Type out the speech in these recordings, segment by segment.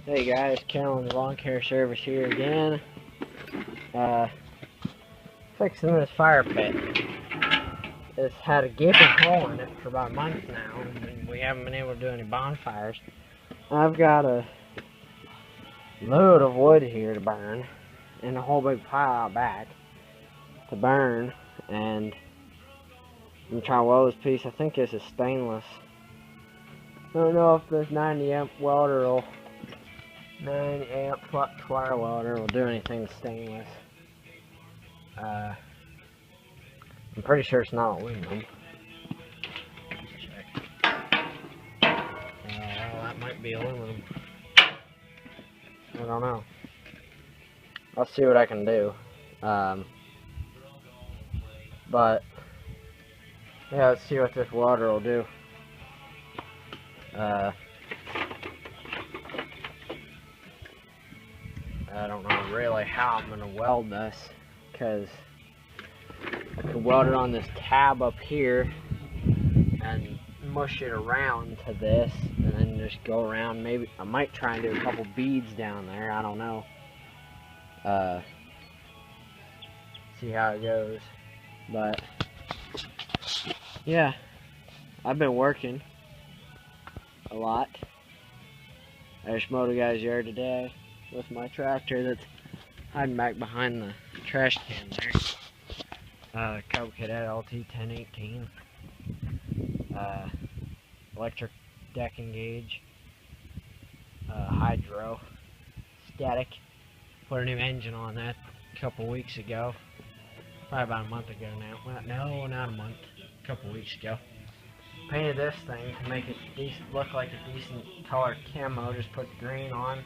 Hey guys, Callan's Lawn Care Service here again. Fixing this fire pit. It's had a gaping hole in it for about a month now, and we haven't been able to do any bonfires. I've got a load of wood here to burn, and a whole big pile out back to burn, and I'm trying to weld this piece. I think this is stainless. I don't know if this 90 amp welder will 9 amp flux wire welder will do anything to stainless. I'm pretty sure it's not aluminum. Check. Well, that might be aluminum. I don't know. I'll see what I can do. But yeah, let's see what this welder will do. I don't know really how I'm going to weld this, because I could weld it on this tab up here and mush it around to this and then just go around. Maybe I might try and do a couple beads down there, I don't know. See how it goes. But yeah, I've been working a lot. I just mowed a guy's yard today with my tractor that's hiding back behind the trash can there. Cub Cadet LT 1018. Electric decking gauge. Hydro. Static. Put a new engine on that a couple weeks ago. Probably about a month ago now. Well, no, not a month. A couple weeks ago. Painted this thing to make it look like a decent color camo. Just put green on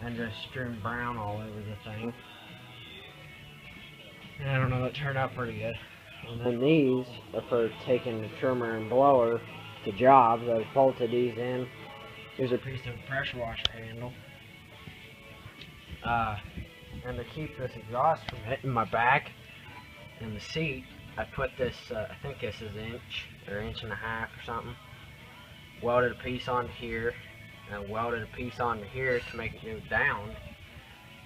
and just streamed brown all over the thing. And I don't know, it turned out pretty good. And then these are for taking the trimmer and blower to jobs. I bolted these in. Here's a piece of pressure washer handle. And to keep this exhaust from hitting my back and the seat, I put this, I think this is inch and a half or something. Welded a piece onto here, and I welded a piece onto here to make it go down.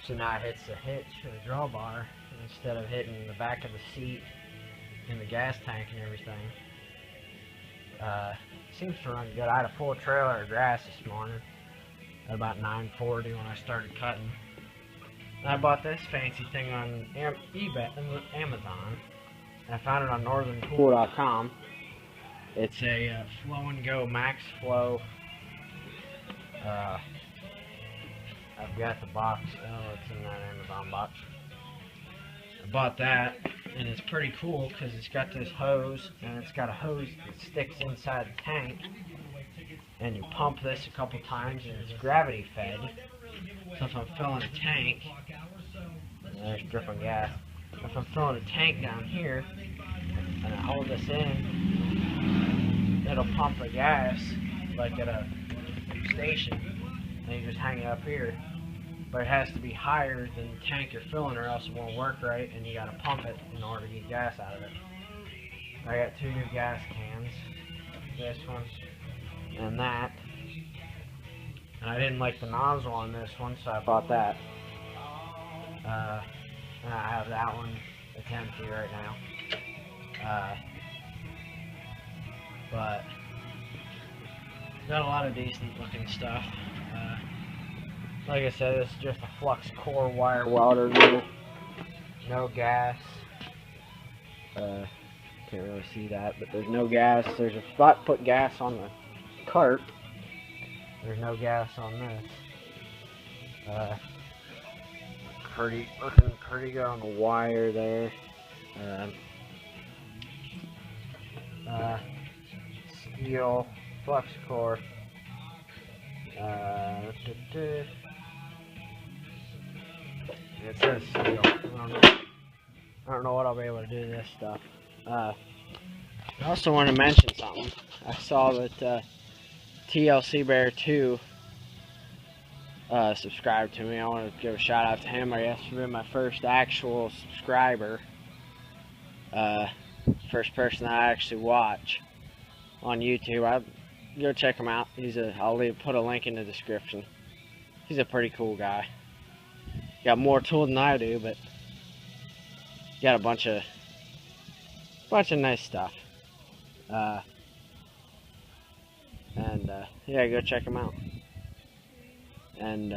So now it hits the hitch or the drawbar instead of hitting the back of the seat and the gas tank and everything. Seems to run good. I had a full trailer of grass this morning at about 9:40 when I started cutting. And I bought this fancy thing on eBay, Amazon. I found it on northernpool.com. It's a Flow and Go Max Flow. I've got the box. Oh, it's in that Amazon box. I bought that, and it's pretty cool because it's got this hose, and it's got a hose that sticks inside the tank, and you pump this a couple times, and it's gravity fed. So if I'm filling a tank, there's dripping gas. If I'm filling a tank down here, and I hold this in, it'll pump the gas like at a station, and you just hang it up here. But it has to be higher than the tank you're filling, or else it won't work right, and you gotta pump it in order to get gas out of it. I got 2 new gas cans, this one and that, and I didn't like the nozzle on this one, so I bought that. And I have that one. It's empty right now. But got a lot of decent looking stuff. Like I said, this is just a flux core wire welder, no gas. Can't really see that, but there's no gas. There's a spot to put gas on the cart. There's no gas on this. Looking pretty good on the wire there. Steel flux core. It says steel. I don't know what I'll be able to do with this stuff. I also want to mention something. I saw that TLC Bear 2 subscribed to me. I want to give a shout out to him. I guess he's been my first actual subscriber. First person I actually watch on YouTube. Go check him out. I'll put a link in the description. He's a pretty cool guy. Got more tool than I do, but got a bunch of nice stuff. Yeah, go check him out. And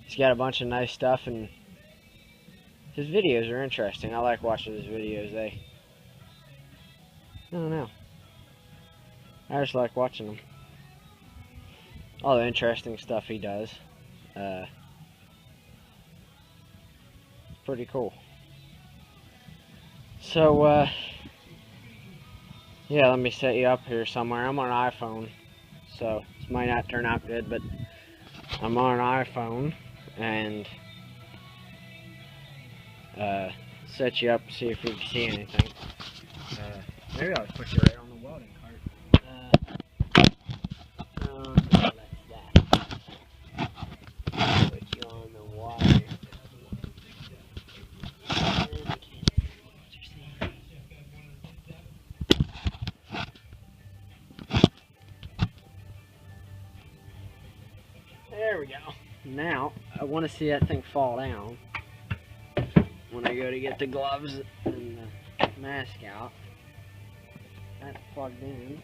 he's got a bunch of nice stuff, and his videos are interesting. I like watching his videos. I don't know. I just like watching them. All the interesting stuff he does. Pretty cool. So, yeah, let me set you up here somewhere. I'm on an iPhone, so this might not turn out good, but I'm on an iPhone, and set you up, see if you can see anything. Maybe I'll put you right on the welding cart. No, that's that. Put you on the wire. There we go. Now, I want to see that thing fall down when I go to get the gloves and the mask out. That's plugged in.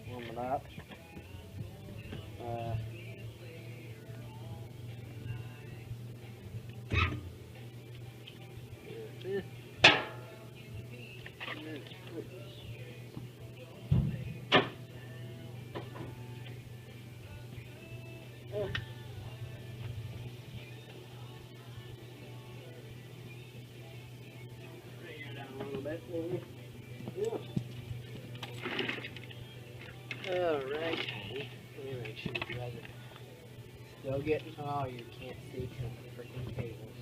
Warm it up. Alright, let me make sure you guys are still getting, oh, you can't see because of the freaking cables.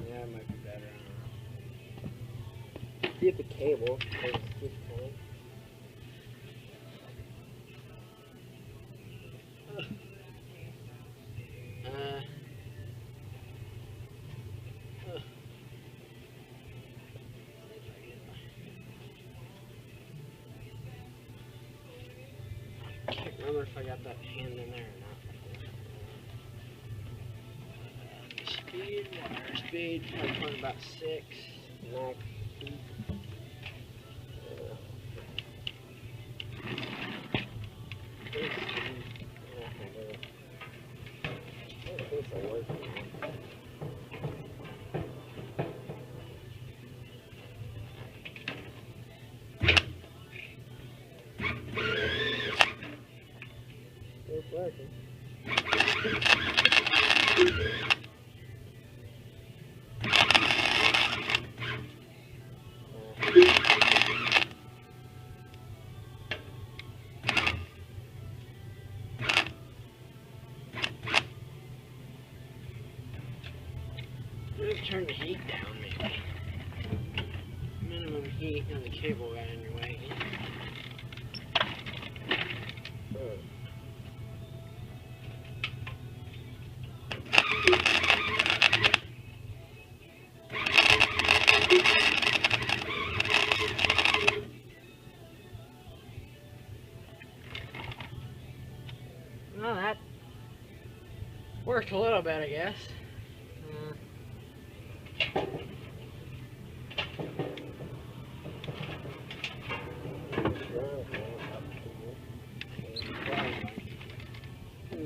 Yeah, it might be better. See if the cable is disconnected. I can't remember if I got that hand in there or not. Speed, wire speed, probably about 6 knob feet. It's working. Let's turn the heat down, maybe. Minimum heat and the cable got in your way. Well, that worked a little bit, I guess.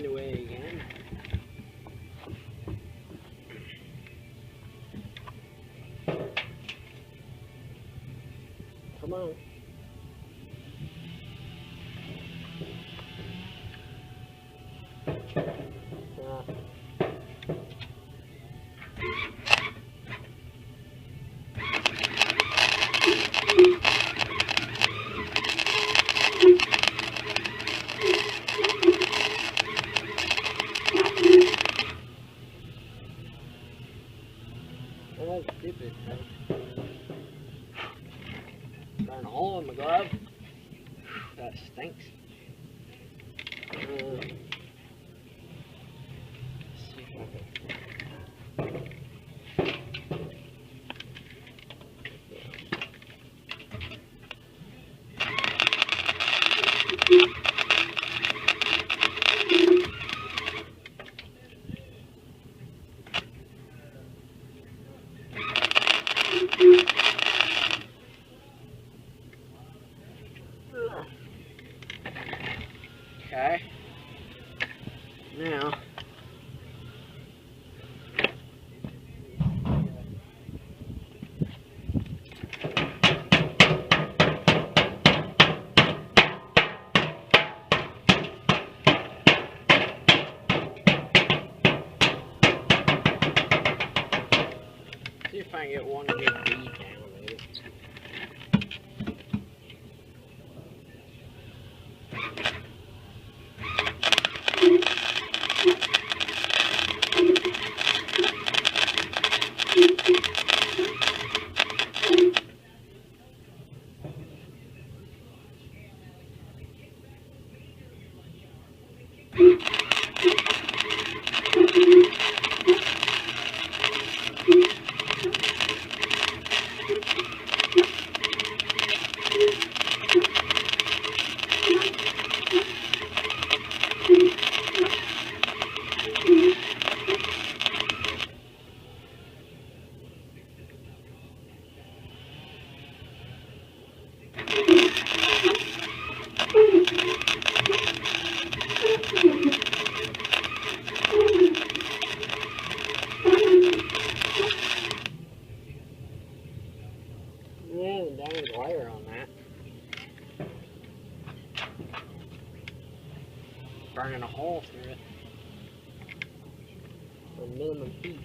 Away again. Come on. Oh, that's stupid, man. Burn a hole in my glove. That stinks. Let's see if I can. Okay. Now, see if I can get one good bead down, maybe. Yeah, the dang wire on that. Burning a hole through it. For minimum heat.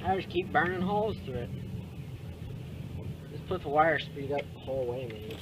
I just keep burning holes through it. Just put the wire speed up the whole way, maybe.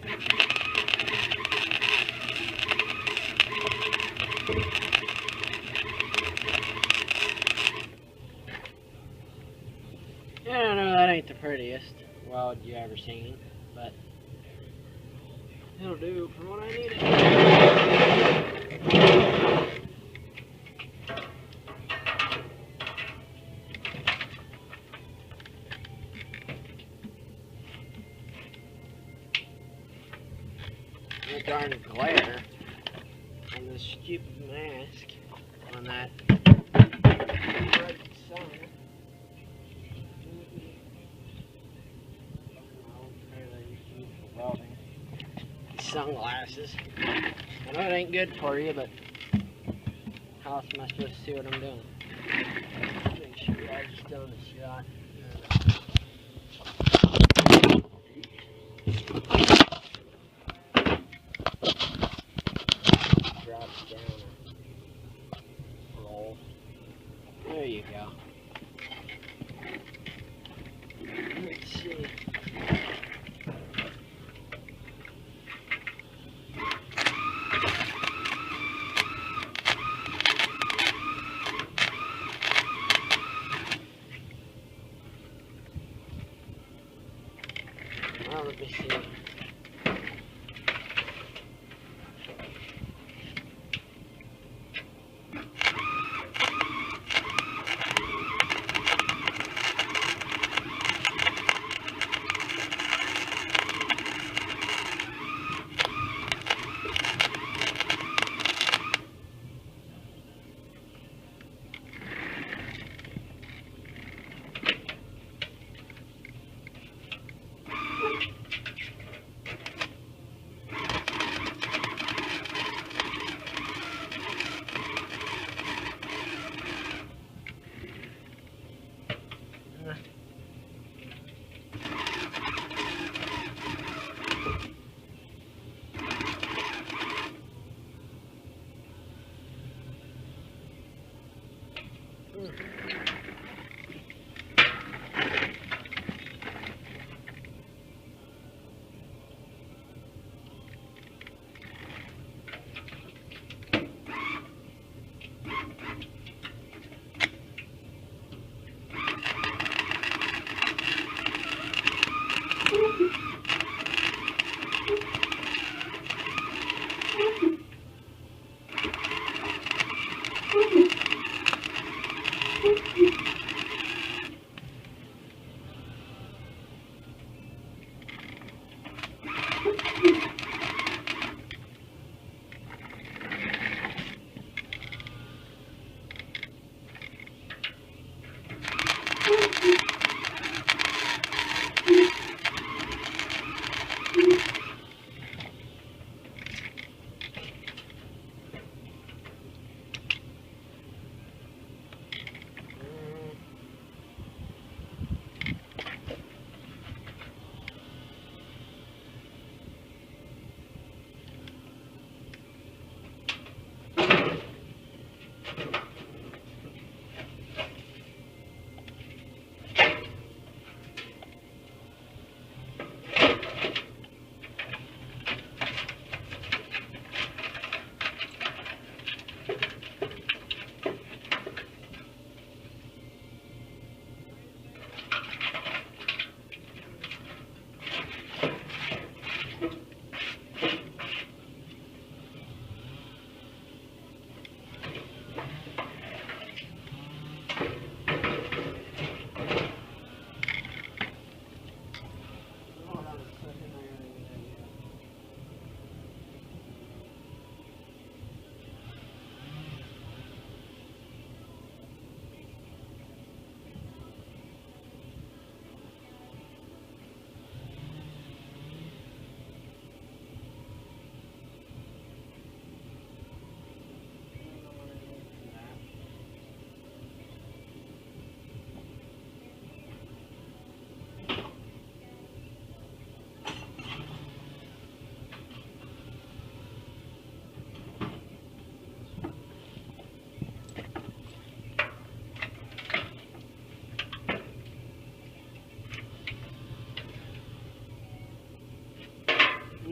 Yeah, I know that ain't the prettiest weld you ever seen, but it'll do for what I need it. The darn glare on this stupid mask on that red sun. Welding. Sunglasses. I know it ain't good for you, but how else am I supposed to see what I'm doing? Make sure I just done the shot. Drop it down and roll. There you go. Let's see. Well, let me see.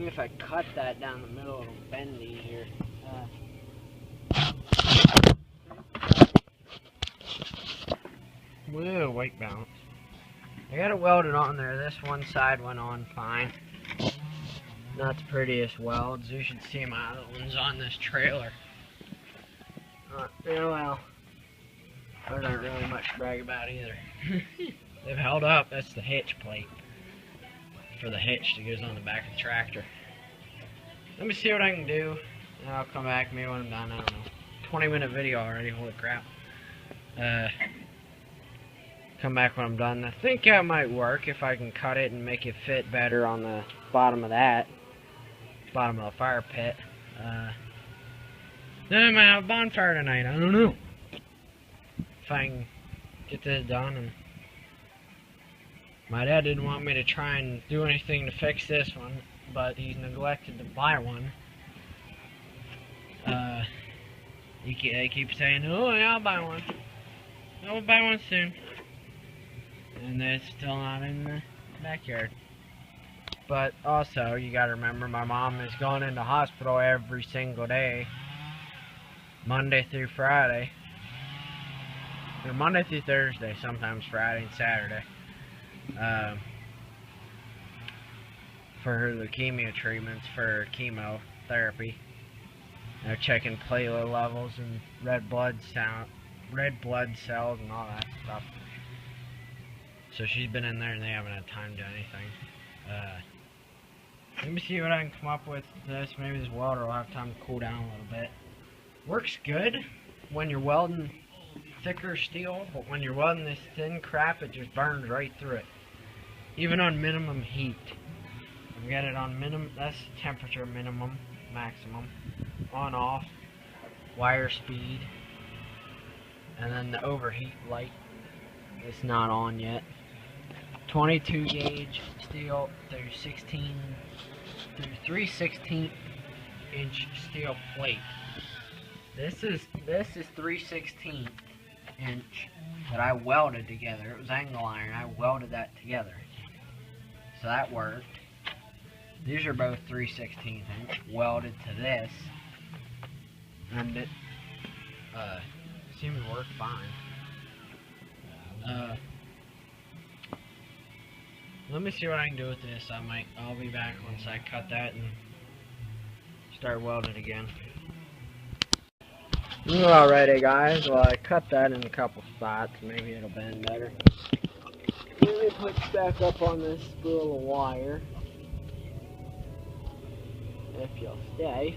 Maybe if I cut that down the middle, it'll bend easier. Whoa, weight balance. I got it welded on there. This one side went on fine. Not the prettiest welds. You should see my other ones on this trailer. Yeah, well, those aren't really much to brag about either. They've held up. That's the hitch plate for the hitch that goes on the back of the tractor. Let me see what I can do, and I'll come back maybe when I'm done. I don't know. 20-minute video already. Holy crap. Come back when I'm done. I think that might work if I can cut it and make it fit better on the bottom of that. Bottom of the fire pit. Then I might have a bonfire tonight. I don't know. If I can get this done. And my dad didn't want me to try and do anything to fix this one, but he's neglected to buy one. He keeps saying, "Oh yeah, I'll buy one. I'll buy one soon." And it's still not in the backyard. But also, you gotta remember, my mom is going into hospital every single day, Monday through Friday, or Monday through Thursday, sometimes Friday and Saturday, for her leukemia treatments, for chemotherapy. They're checking platelet levels and red blood cells and all that stuff. So she's been in there and they haven't had time to do anything. Let me see what I can come up with this. Maybe this welder will have time to cool down a little bit. Works good when you're welding thicker steel, but when you're welding this thin crap, it just burns right through it. Even on minimum heat. I've got it on minimum, that's temperature minimum, maximum. On, off, wire speed, and then the overheat light. It's not on yet. 22 gauge steel through 3/16 inch steel plate. This is 3/16 inch that I welded together. It was angle iron. I welded that together, so that worked. These are both 3/16 inch welded to this, and it seems to work fine. Let me see what I can do with this. I'll be back once I cut that and start welding again. Alrighty guys, well I cut that in a couple spots, maybe it'll bend better. Let me put back up on this spool of wire, if you'll stay.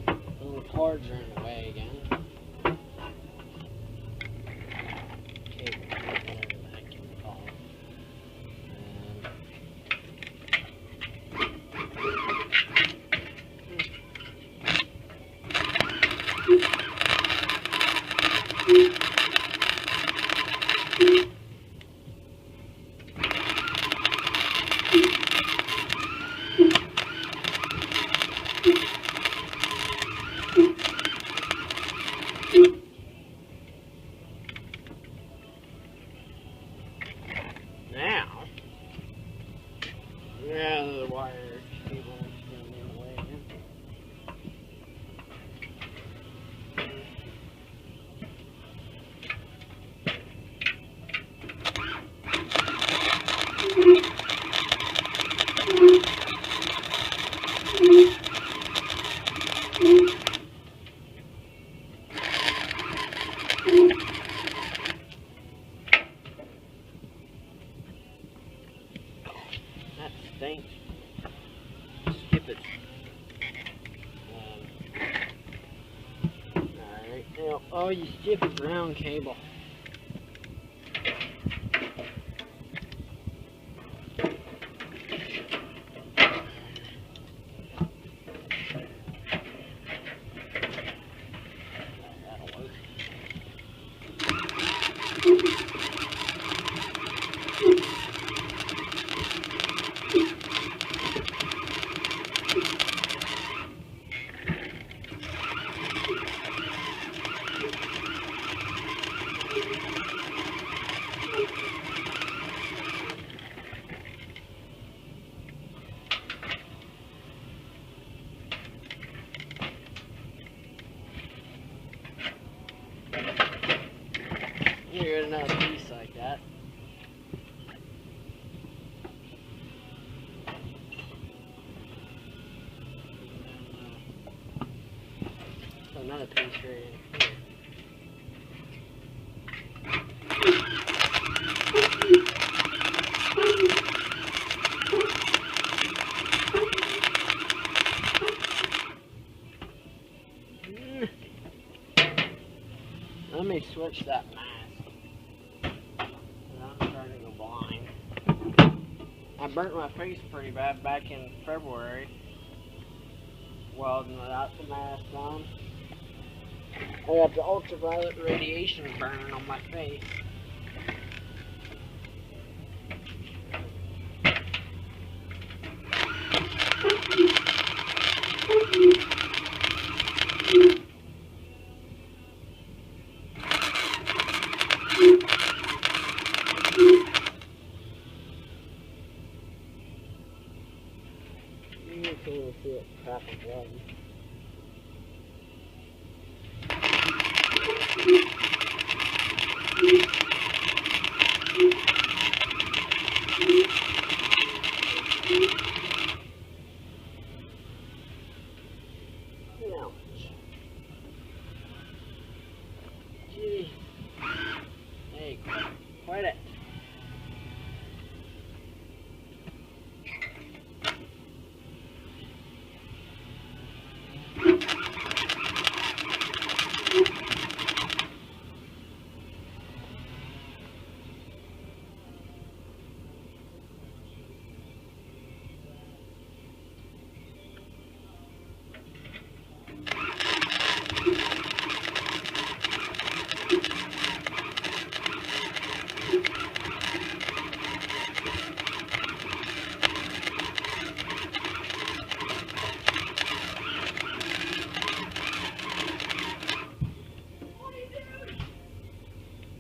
The cords are in the way again. Now, the wire cable is going to be in the way again. That stinks. Skip it. Alright, now, oh, you stupid brown cable. That'll work. another piece like that. So another piece right in here. Let me switch that mask. I'm trying to go blind. I burnt my face pretty bad back in February. Welding without the mask on. I got the ultraviolet radiation burn on my face. You can't even see it crap of blood. Ouch. Gee. Hey, quit it.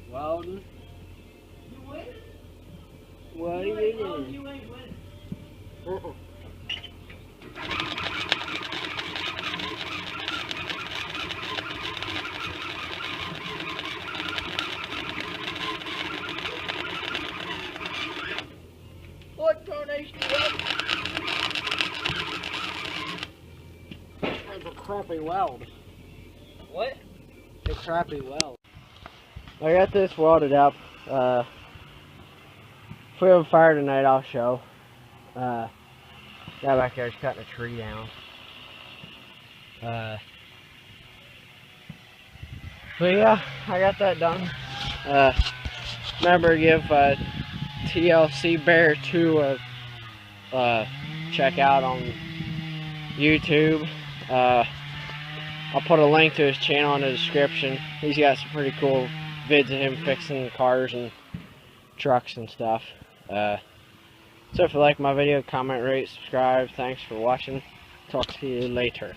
Welding. You win? What are you doing? You ain't winning. What tornado? That's a crappy weld. What? A crappy weld. I got this welded up. If we have a fire tonight, I'll show. Guy back there is cutting a tree down. But yeah, I got that done. Remember to give TLC Bear 2 a check out on YouTube. I'll put a link to his channel in the description. He's got some pretty cool vids of him fixing cars and trucks and stuff. So if you like my video, comment, rate, subscribe. Thanks for watching. Talk to you later.